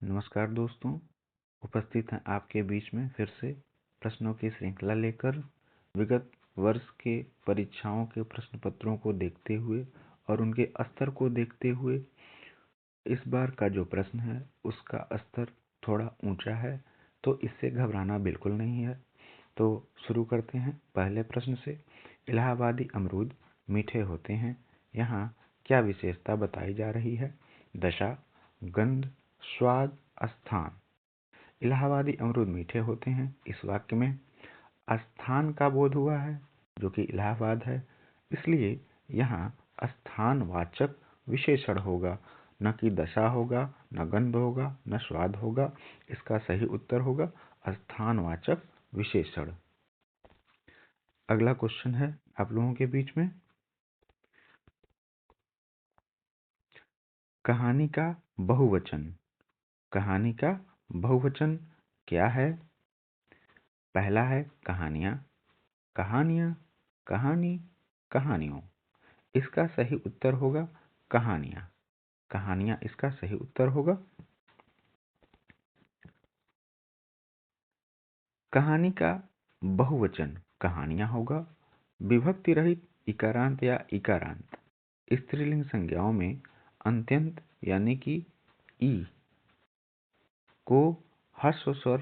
नमस्कार दोस्तों, उपस्थित हैं आपके बीच में फिर से प्रश्नों की श्रृंखला लेकर विगत वर्ष के परीक्षाओं के प्रश्न पत्रों को देखते हुए और उनके स्तर को देखते हुए इस बार का जो प्रश्न है उसका स्तर थोड़ा ऊंचा है, तो इससे घबराना बिल्कुल नहीं है। तो शुरू करते हैं पहले प्रश्न से। इलाहाबादी अमरूद मीठे होते हैं, यहाँ क्या विशेषता बताई जा रही है? दशा, गंध, स्वाद, स्थान। इलाहाबादी अमरूद मीठे होते हैं, इस वाक्य में स्थान का बोध हुआ है जो कि इलाहाबाद है, इसलिए यहाँ स्थानवाचक विशेषण होगा, न कि दशा होगा, न गंध होगा, न स्वाद होगा। इसका सही उत्तर होगा स्थानवाचक विशेषण। अगला क्वेश्चन है आप लोगों के बीच में, कहानी का बहुवचन। कहानी का बहुवचन क्या है? पहला है कहानियां, कहानियां, कहानी, कहानियों। इसका सही उत्तर होगा कहानियां। कहानियां इसका सही उत्तर होगा। कहानी का बहुवचन कहानियां होगा। विभक्ति रहित इकारांत या इकारांत स्त्रीलिंग संज्ञाओं में अंत्यंत यानी कि ई को ह्रस्व स्वर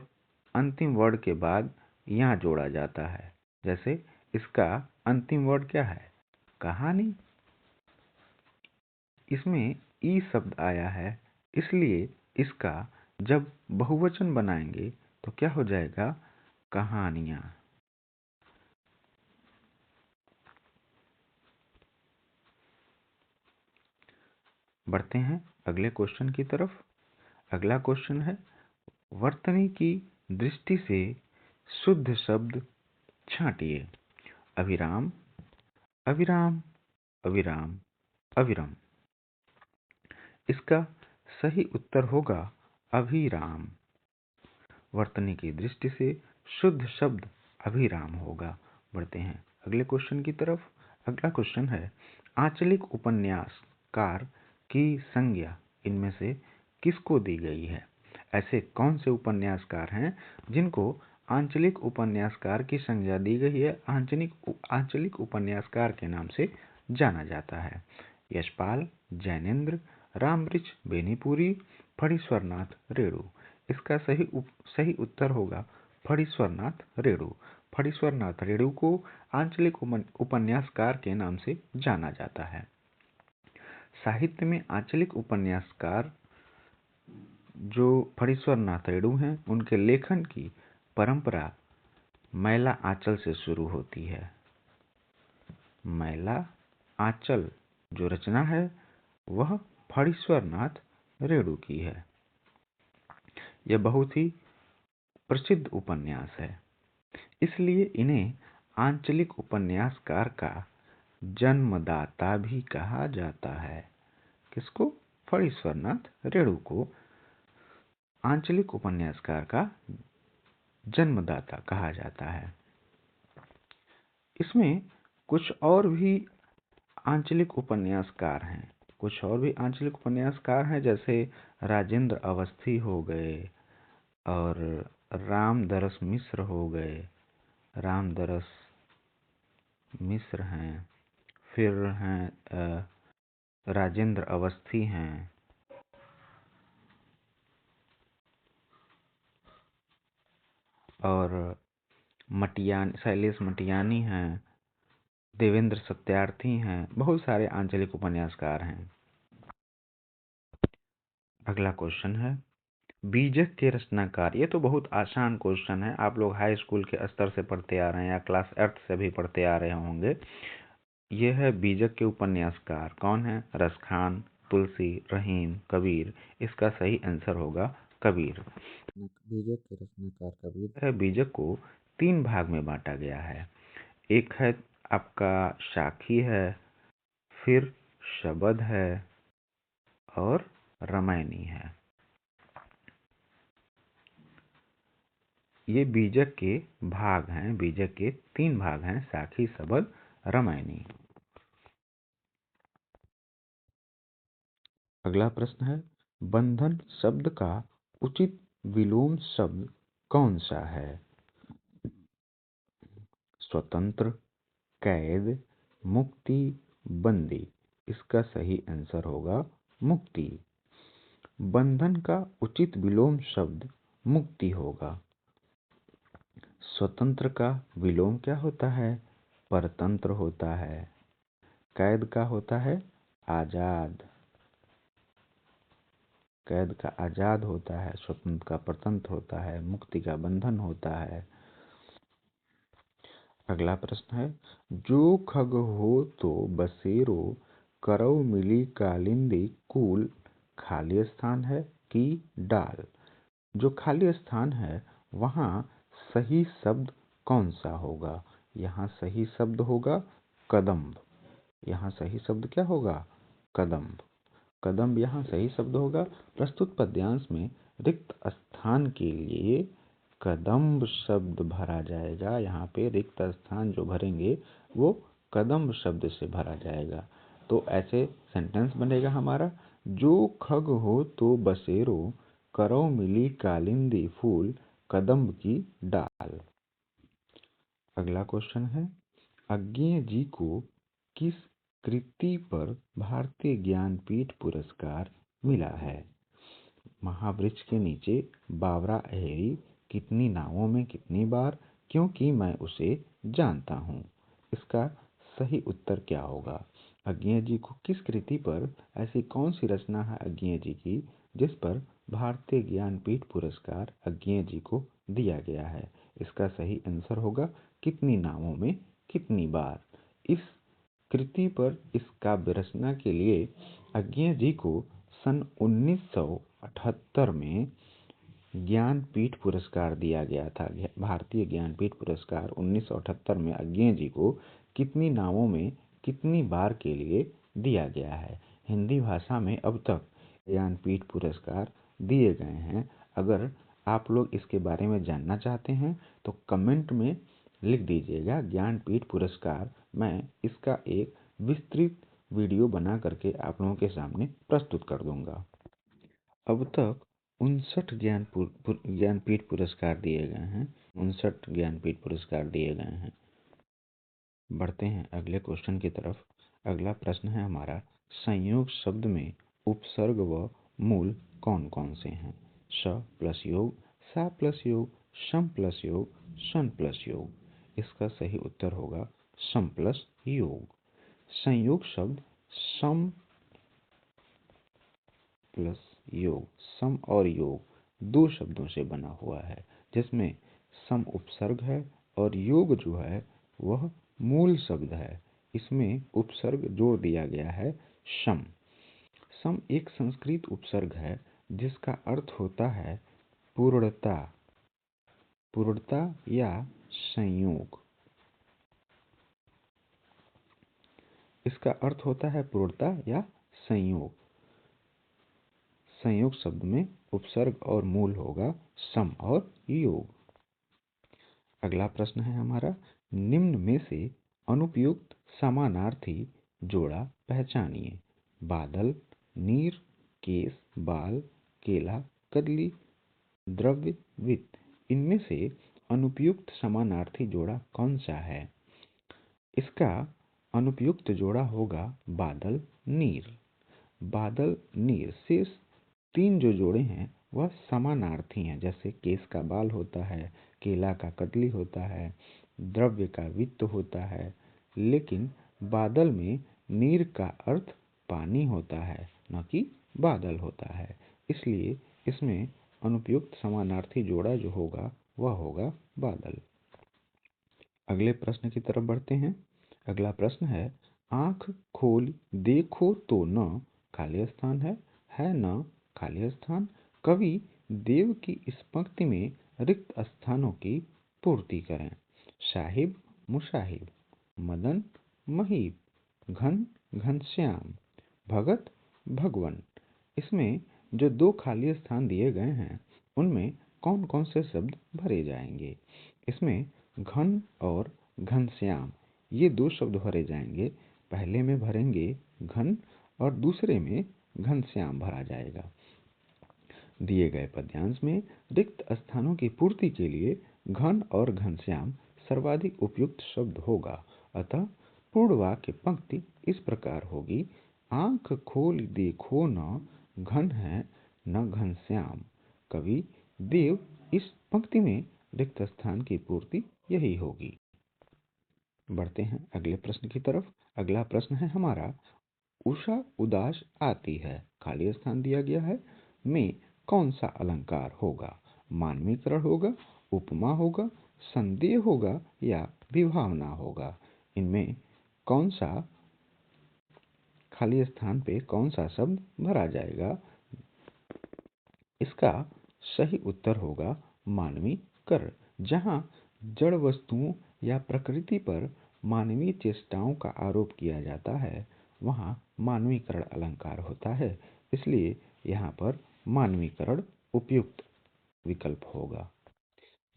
अंतिम वर्ड के बाद यहाँ जोड़ा जाता है। जैसे इसका अंतिम वर्ड क्या है? कहानी। इसमें ई शब्द आया है, इसलिए इसका जब बहुवचन बनाएंगे तो क्या हो जाएगा? कहानियां। बढ़ते हैं अगले क्वेश्चन की तरफ। अगला क्वेश्चन है, वर्तनी की दृष्टि से शुद्ध शब्द छांटिए। अभिराम, अविराम, अविराम, अविरम। इसका सही उत्तर होगा अभिराम। वर्तनी की दृष्टि से शुद्ध शब्द अभिराम होगा। बढ़ते हैं अगले क्वेश्चन की तरफ। अगला क्वेश्चन है, आंचलिक उपन्यासकार की संज्ञा इनमें से किसको दी गई है? ऐसे कौन से उपन्यासकार हैं जिनको आंचलिक उपन्यासकार की संज्ञा दी गई है, आंचलिक उपन्यासकार के नाम से जाना जाता है? यशपाल, जैनेन्द्र, रामवृक्ष बेनीपुरी, फणीश्वरनाथ रेणु। इसका सही उत्तर होगा फणीश्वरनाथ रेणु। फणीश्वरनाथ रेणु को आंचलिक उपन्यासकार के नाम से जाना जाता है। साहित्य में आंचलिक उपन्यासकार जो फणीश्वरनाथ रेणु हैं, उनके लेखन की परंपरा मैला आंचल से शुरू होती है। मैला आंचल जो रचना है वह फणीश्वरनाथ रेणु की है। यह बहुत ही प्रसिद्ध उपन्यास है, इसलिए इन्हें आंचलिक उपन्यासकार का जन्मदाता भी कहा जाता है। किसको? फणीश्वरनाथ रेणु को आंचलिक उपन्यासकार का जन्मदाता कहा जाता है। इसमें कुछ और भी आंचलिक उपन्यासकार हैं, जैसे राजेंद्र अवस्थी हो गए और रामदरस मिश्र हो गए। रामदरस मिश्र हैं, फिर हैं राजेंद्र अवस्थी हैं, और शैलेश मटियानी हैं, देवेंद्र सत्यार्थी हैं। बहुत सारे आंचलिक उपन्यासकार हैं। अगला क्वेश्चन है, बीजक के रचनाकार। ये तो बहुत आसान क्वेश्चन है, आप लोग हाई स्कूल के स्तर से पढ़ते आ रहे हैं या क्लास 8 से भी पढ़ते आ रहे होंगे। यह है बीजक के उपन्यासकार कौन है? रसखान, तुलसी, रहीम, कबीर। इसका सही आंसर होगा कबीर। बीजक के रचनाकार कबीर है। बीजक को 3 भाग में बांटा गया है। एक है आपका साखी है, फिर शबद है और रामायणी है। ये बीजक के भाग हैं। बीजक के 3 भाग हैं, साखी, शबद, रामायणी। अगला प्रश्न है, बंधन शब्द का उचित विलोम शब्द कौन सा है? स्वतंत्र, कैद, मुक्ति, बंदी। इसका सही आंसर होगा मुक्ति। बंधन का उचित विलोम शब्द मुक्ति होगा। स्वतंत्र का विलोम क्या होता है? परतंत्र होता है। कैद का होता है आजाद। कैद का आजाद होता है, स्वतंत्र का परतंत्र होता है, मुक्ति का बंधन होता है। अगला प्रश्न है, जो खग हो तो बसेरो, करौ मिली कालिंदी कूल, खाली स्थान है कि डाल? जो खाली स्थान है वहाँ सही शब्द कौन सा होगा? यहाँ सही शब्द होगा कदम्ब। यहाँ सही शब्द क्या होगा? कदम्ब। कदम्ब यहाँ सही शब्द होगा। प्रस्तुत पद्यांश में रिक्त स्थान के लिए कदम्ब शब्द भरा जाएगा। यहाँ पे रिक्त स्थान जो भरेंगे वो कदम्ब शब्द से भरा जाएगा। तो ऐसे सेंटेंस बनेगा हमारा, जो खग हो तो बसेरो, करौ मिली कालिंदी फूल, कदम्ब की डाल। अगला क्वेश्चन है, अज्ञेय जी को किस कृति पर भारतीय ज्ञानपीठ पुरस्कार मिला है? महावृक्ष के नीचे बावरा अहेरी, कितनी नावों में कितनी बार, क्योंकि मैं उसे जानता हूँ। इसका सही उत्तर क्या होगा? अज्ञेय जी को किस कृति पर, ऐसी कौन सी रचना है अज्ञेय जी की जिस पर भारतीय ज्ञानपीठ पुरस्कार अज्ञेय जी को दिया गया है? इसका सही आंसर होगा कितनी नावों में कितनी बार। इस कृति पर इस काव्य रचना के लिए अज्ञेय जी को सन 1978 में ज्ञानपीठ पुरस्कार दिया गया था। भारतीय ज्ञानपीठ पुरस्कार 1978 में अज्ञेय जी को कितनी नावों में कितनी बार के लिए दिया गया है। हिंदी भाषा में अब तक ज्ञानपीठ पुरस्कार दिए गए हैं। अगर आप लोग इसके बारे में जानना चाहते हैं तो कमेंट में लिख दीजिएगा ज्ञानपीठ पुरस्कार। मैं इसका एक विस्तृत वीडियो बना करके आप लोगों के सामने प्रस्तुत कर दूंगा। अब तक 59 ज्ञानपीठ पुरस्कार दिए गए हैं। 59 ज्ञानपीठ पुरस्कार दिए गए हैं। बढ़ते हैं अगले क्वेश्चन की तरफ। अगला प्रश्न है हमारा, संयोग शब्द में उपसर्ग व मूल कौन कौन से हैं? स प्लस योग, सा प्लस योग, सम प्लस योग, सन प्लस योग। इसका सही उत्तर होगा सम प्लस योग। संयोग शब्द सम प्लस योग, सम और योग दो शब्दों से बना हुआ है, जिसमें सम उपसर्ग है और योग जो है वह मूल शब्द है। इसमें उपसर्ग जोड़ दिया गया है सम। सम एक संस्कृत उपसर्ग है जिसका अर्थ होता है पूर्णता, पूर्णता या संयोग। इसका अर्थ होता है पूर्णता या संयोग। संयोग शब्द में उपसर्ग और मूल होगा सम और योग। अगला प्रश्न है हमारा, निम्न में से अनुपयुक्त समानार्थी जोड़ा पहचानिए। बादल, नीर, केस, बाल, केला, कदली, द्रव्य, वित्त। इनमें से अनुपयुक्त समानार्थी जोड़ा कौन सा है? इसका अनुपयुक्त जोड़ा होगा बादल, नीर। बादल, नीर शेष तीन जो जोड़े हैं वह समानार्थी हैं। जैसे केस का बाल होता है, केला का कदली होता है, द्रव्य का वित्त होता है। लेकिन बादल में नीर का अर्थ पानी होता है, न कि बादल होता है। इसलिए इसमें अनुपयुक्त समानार्थी जोड़ा जो होगा वह होगा बादल। अगले प्रश्न की तरफ बढ़ते हैं। अगला प्रश्न है, आंख खोल देखो तो न, खाली स्थान है न खाली स्थान। कवि देव की इस पंक्ति में रिक्त स्थानों की पूर्ति करें। साहिब, मुसाहिब, मदन, महीप, घन, घनश्याम, भगत, भगवन। इसमें जो दो खाली स्थान दिए गए हैं उनमें कौन कौन से शब्द भरे जाएंगे? इसमें घन और घनश्याम ये दो शब्द भरे जाएंगे। पहले में भरेंगे घन और दूसरे में घनश्याम भरा जाएगा। दिए गए पद्यांश में रिक्त स्थानों की पूर्ति के लिए घन और घनश्याम सर्वाधिक उपयुक्त शब्द होगा। अतः पूर्ण वाक्य पंक्ति इस प्रकार होगी: आंख खोल देखो न घन है न घनश्याम। कवि देव इस पंक्ति में रिक्त स्थान की पूर्ति यही होगी। बढ़ते हैं अगले प्रश्न की तरफ। अगला प्रश्न है हमारा, उषा उदास आती है, खाली स्थान दिया गया है, में कौन सा अलंकार होगा? मानवीकरण होगा, उपमा होगा, संदेह होगा या विभावना होगा? इनमें कौन सा खाली स्थान पे कौन सा शब्द भरा जाएगा? इसका सही उत्तर होगा मानवीकरण। जहाँ जड़ वस्तुओं या प्रकृति पर मानवीय चेष्टाओं का आरोप किया जाता है, वहाँ मानवीकरण अलंकार होता है। इसलिए यहाँ पर मानवीकरण उपयुक्त विकल्प होगा।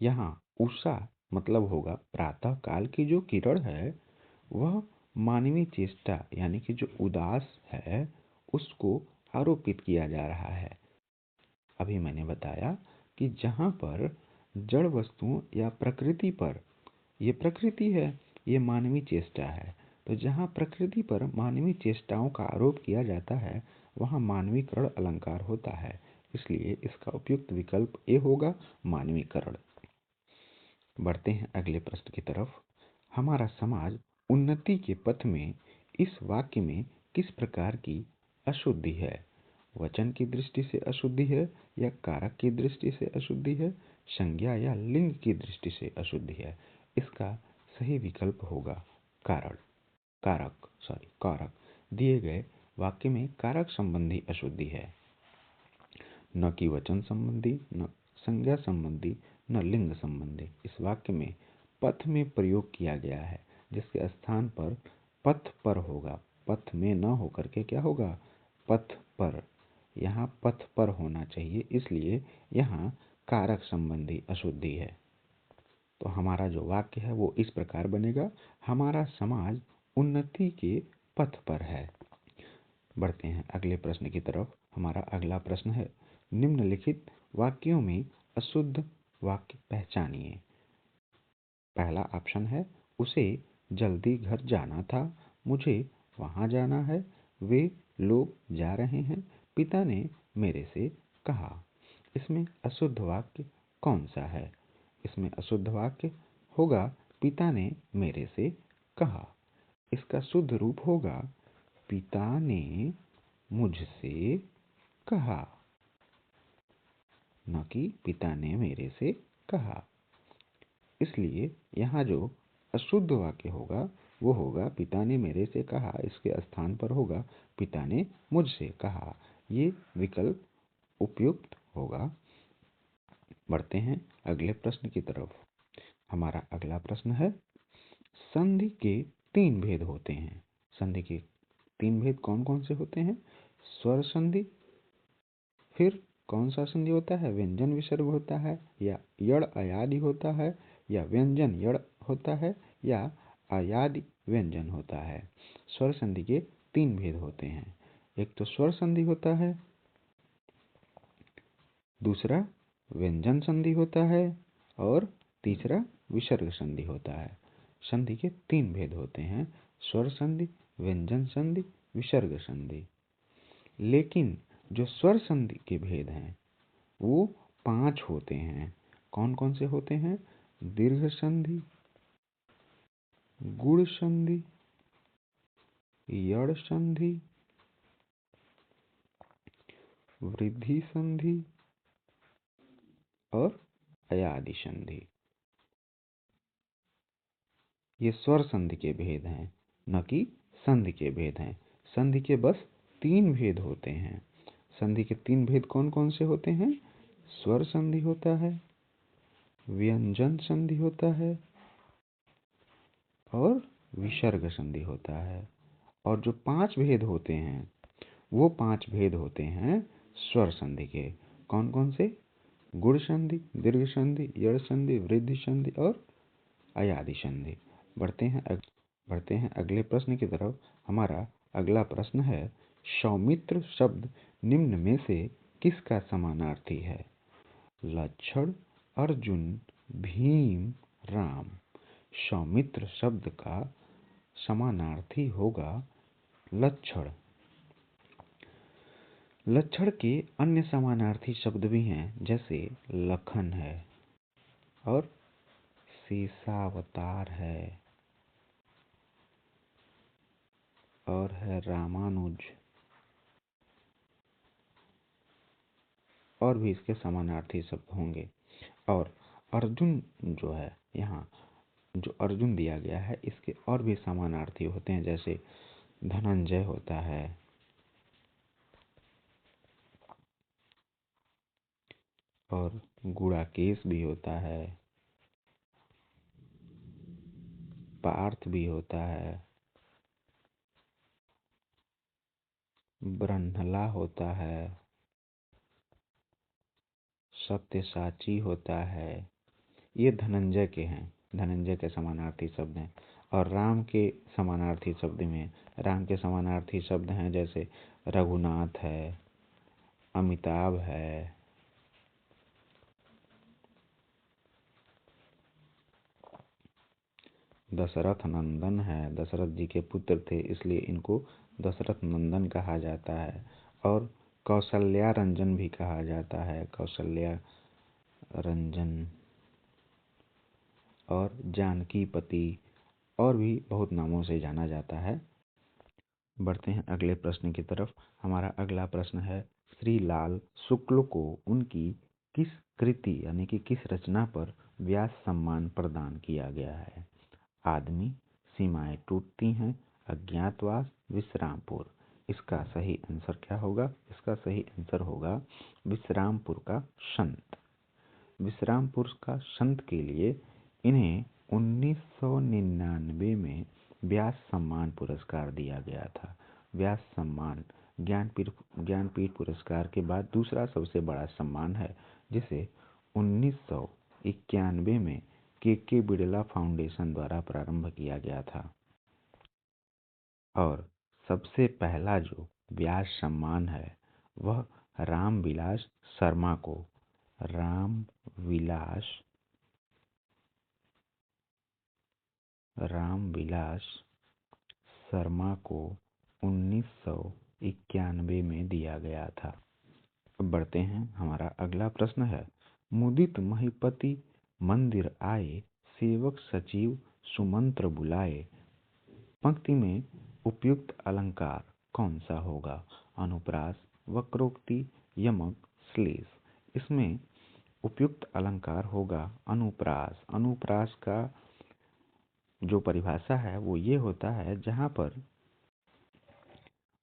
यहाँ उषा मतलब होगा प्रातः काल की जो किरण है, वह मानवीय चेष्टा यानी कि जो उदास है उसको आरोपित किया जा रहा है। अभी मैंने बताया कि जहाँ पर जड़ वस्तुओं या प्रकृति पर, ये प्रकृति है, ये मानवीय चेष्टा है, तो जहाँ प्रकृति पर मानवीय चेष्टाओं का आरोप किया जाता है वहाँ मानवीकरण अलंकार होता है। इसलिए इसका उपयुक्त विकल्प ए होगा, मानवीकरण। बढ़ते हैं अगले प्रश्न की तरफ। हमारा समाज उन्नति के पथ में इस वाक्य में किस प्रकार की अशुद्धि है? वचन की दृष्टि से अशुद्धि है या कारक की दृष्टि से अशुद्धि है, संज्ञा या लिंग की दृष्टि से अशुद्धि है? इसका सही विकल्प होगा कारक। दिए गए वाक्य में कारक संबंधी अशुद्धि है, न कि वचन संबंधी, न संज्ञा संबंधी, न लिंग संबंधी। इस वाक्य में पथ में प्रयोग किया गया है, जिसके स्थान पर पथ पर होगा। पथ में न होकर के क्या होगा? पथ पर। यहाँ पथ पर होना चाहिए, इसलिए यहाँ कारक संबंधी अशुद्धि है। तो हमारा जो वाक्य है वो इस प्रकार बनेगा, हमारा समाज उन्नति के पथ पर है। बढ़ते हैं अगले प्रश्न की तरफ। हमारा अगला प्रश्न है, निम्नलिखित वाक्यों में अशुद्ध वाक्य पहचानिए। पहला ऑप्शन है, उसे जल्दी घर जाना था, मुझे वहां जाना है, वे लोग जा रहे हैं, पिता ने मेरे से कहा। इसमें अशुद्ध वाक्य कौन सा है? इसमें अशुद्ध वाक्य होगा पिता ने मेरे से कहा। इसका शुद्ध रूप होगा पिता ने मुझसे कहा, न कि पिता ने मेरे से कहा। इसलिए यहाँ जो अशुद्ध वाक्य होगा वो होगा पिता ने मेरे से कहा, इसके स्थान पर होगा पिता ने मुझसे कहा। ये विकल्प उपयुक्त होगा। बढ़ते हैं अगले प्रश्न की तरफ। हमारा अगला प्रश्न है, संधि के 3 भेद होते हैं। संधि के 3 भेद कौन कौन से होते हैं? स्वर संधि, फिर कौन सा संधि होता है? व्यंजन विसर्ग होता है, या यड़ अयादि होता है, या व्यंजन यड़ होता है, या अयादि व्यंजन होता है। स्वर संधि के 3 भेद होते हैं। एक तो स्वर संधि होता है, दूसरा व्यंजन संधि होता है, और तीसरा विसर्ग संधि होता है। संधि के 3 भेद होते हैं, स्वर संधि, व्यंजन संधि, विसर्ग संधि। लेकिन जो स्वर संधि के भेद हैं वो 5 होते हैं। कौन कौन से होते हैं? दीर्घ संधि, गुण संधि, यड़ संधि, वृद्धि संधि और अयादि संधि। ये स्वर संधि के भेद हैं, न कि संधि के भेद हैं। संधि के बस 3 भेद होते हैं। संधि के 3 भेद कौन कौन से होते हैं? स्वर संधि होता है, व्यंजन संधि होता है और विसर्ग संधि होता है। और जो 5 भेद होते हैं वो 5 भेद होते हैं स्वर संधि के। कौन कौन से? गुण संधि, दीर्घ संधि, यड़ संधि, वृद्धि संधि और अयादि संधि। बढ़ते हैं अगले प्रश्न की तरफ। हमारा अगला प्रश्न है, सौमित्र शब्द निम्न में से किसका समानार्थी है? लक्षण, अर्जुन, भीम, राम। सौमित्र शब्द का समानार्थी होगा लक्षण। लक्षण के अन्य समानार्थी शब्द भी हैं, जैसे लखन है और शेषावतार है और है रामानुज, और भी इसके समानार्थी शब्द होंगे। और अर्जुन जो है, यहाँ जो अर्जुन दिया गया है, इसके और भी समानार्थी होते हैं, जैसे धनंजय होता है और गुड़ाकेश भी होता है, पार्थ भी होता है, ब्रह्मला होता है, सत्यसाची होता है। ये धनंजय के हैं, धनंजय के समानार्थी शब्द हैं। और राम के समानार्थी शब्द में, राम के समानार्थी शब्द हैं जैसे रघुनाथ है, अमिताभ है, दशरथ नंदन है। दशरथ जी के पुत्र थे, इसलिए इनको दशरथ नंदन कहा जाता है। और कौशल्या रंजन भी कहा जाता है, कौशल्या रंजन और जानकी पति, और भी बहुत नामों से जाना जाता है। बढ़ते हैं अगले प्रश्न की तरफ। हमारा अगला प्रश्न है, श्री लाल शुक्ल को उनकी किस कृति यानी कि किस रचना पर व्यास सम्मान प्रदान किया गया है? आदमी, सीमाएं टूटती हैं, अज्ञातवास, विश्रामपुर। इसका सही आंसर क्या होगा? इसका सही आंसर होगा विश्रामपुर का संत। विश्रामपुर का संत के लिए इन्हें 1999 में व्यास सम्मान पुरस्कार दिया गया था। व्यास सम्मान ज्ञानपीठ पुरस्कार के बाद दूसरा सबसे बड़ा सम्मान है, जिसे 1991 में के बिड़ला फाउंडेशन द्वारा प्रारंभ किया गया था। और सबसे पहला जो व्यास सम्मान है वह रामविलास शर्मा को, रामविलास शर्मा को 1991 में दिया गया था। अब बढ़ते हैं, हमारा अगला प्रश्न है, मुदित महीपति मंदिर आए, सेवक सचिव सुमंत्र बुलाए। पंक्ति में उपयुक्त अलंकार कौन सा होगा? अनुप्रास, वक्रोक्ति, यमक, श्लेष। इसमें उपयुक्त अलंकार होगा अनुप्रास। अनुप्रास का जो परिभाषा है वो ये होता है, जहाँ पर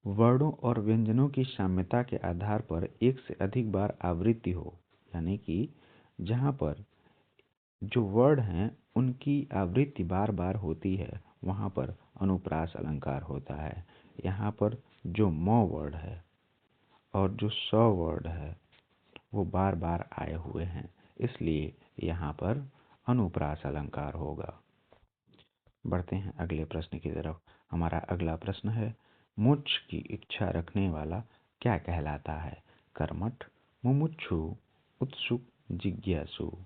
वर्णों और व्यंजनों की साम्यता के आधार पर एक से अधिक बार आवृत्ति हो, यानी कि जहाँ पर जो वर्ड हैं उनकी आवृत्ति बार बार होती है, वहाँ पर अनुप्रास अलंकार होता है। यहाँ पर जो म वर्ड है और जो स वर्ड है वो बार बार आए हुए हैं, इसलिए यहाँ पर अनुप्रास अलंकार होगा। बढ़ते हैं अगले प्रश्न की तरफ। हमारा अगला प्रश्न है, मोक्ष की इच्छा रखने वाला क्या कहलाता है? कर्मठ, मुमुक्षु, उत्सुक, जिज्ञासु।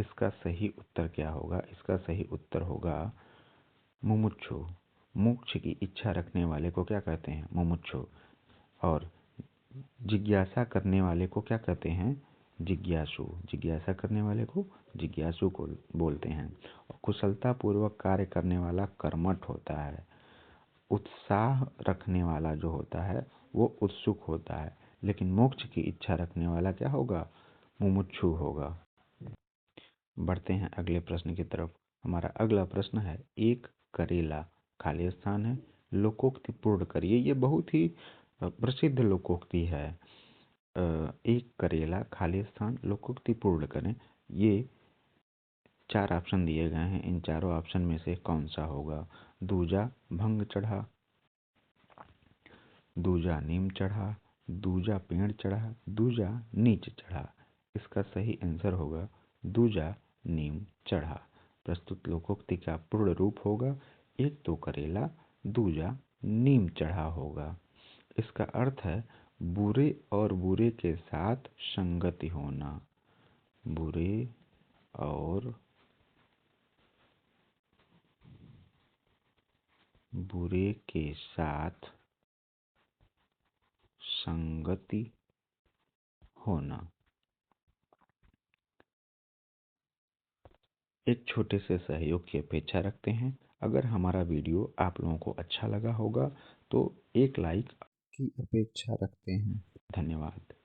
इसका सही उत्तर क्या होगा? इसका सही उत्तर होगा मुमुक्षु। मोक्ष की इच्छा रखने वाले को क्या कहते हैं? मुमुक्षु। और जिज्ञासा करने वाले को क्या कहते हैं? जिज्ञासु। जिज्ञासा करने वाले को जिज्ञासु को बोलते हैं। और कुशलता पूर्वक कार्य करने वाला कर्मठ होता है। उत्साह रखने वाला जो होता है वो उत्सुक होता है, लेकिन मोक्ष की इच्छा रखने वाला क्या होगा? मुमुक्षु होगा। बढ़ते हैं अगले प्रश्न की तरफ। हमारा अगला प्रश्न है, एक करेला खाली स्थान है, लोकोक्ति पूर्ण करिए। ये बहुत ही प्रसिद्ध लोकोक्ति है। एक करेला खाली स्थान, लोकोक्ति पूर्ण करें। ये 4 ऑप्शन दिए गए हैं, इन चारों ऑप्शन में से कौन सा होगा? दूजा भंग चढ़ा, दूजा नीम चढ़ा, दूजा पेड़ चढ़ा, दूजा नीच चढ़ा। इसका सही आंसर होगा दूजा नीम चढ़ा। प्रस्तुत लोकोक्ति का पूर्ण रूप होगा, एक तो करेला, दूजा नीम चढ़ा होगा। इसका अर्थ है बुरे और बुरे के साथ संगति होना। बुरे और बुरे के साथ संगति होना। एक छोटे से सहयोग की अपेक्षा रखते हैं। अगर हमारा वीडियो आप लोगों को अच्छा लगा होगा तो एक लाइक की अपेक्षा रखते हैं। धन्यवाद।